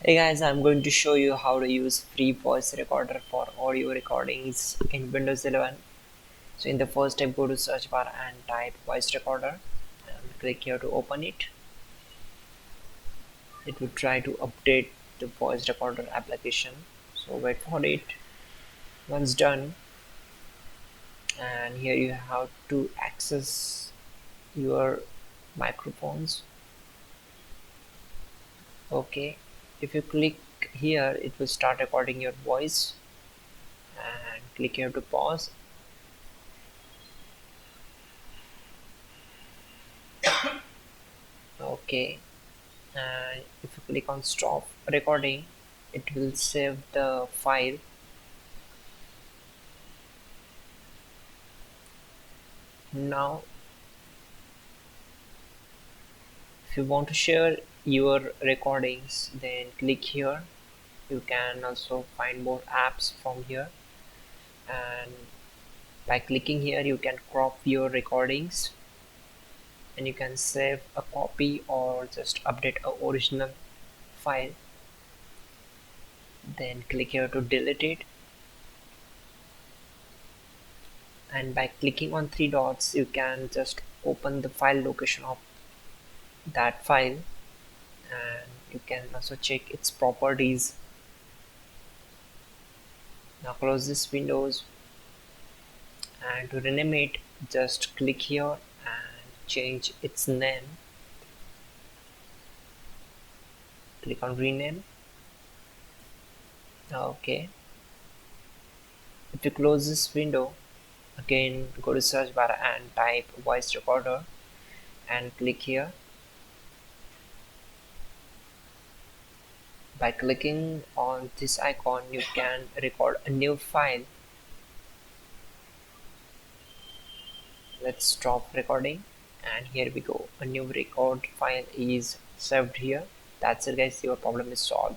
Hey guys, I'm going to show you how to use free voice recorder for audio recordings in Windows 11. So in the first step, go to search bar and type voice recorder and click here to open it. It will try to update the voice recorder application. So wait for it. Once done, and here you have to access your microphones. Okay, if you click here, it will start recording your voice and click here to pause. Okay, and if you click on stop recording, it will save the file. Now if you want to share your recordings, then click here. You can also find more apps from here, and by clicking here you can crop your recordings and you can save a copy or just update a original file. Then click here to delete it, and by clicking on three dots you can just open the file location of that file, and you can also check its properties. Now close this windows, and to rename it, just click here and change its name. Click on rename. Okay, if you close this window, again go to search bar and type voice recorder and click here. By clicking on this icon you can record a new file. Let's stop recording, and here we go, a new record file is saved here. That's it guys, your problem is solved.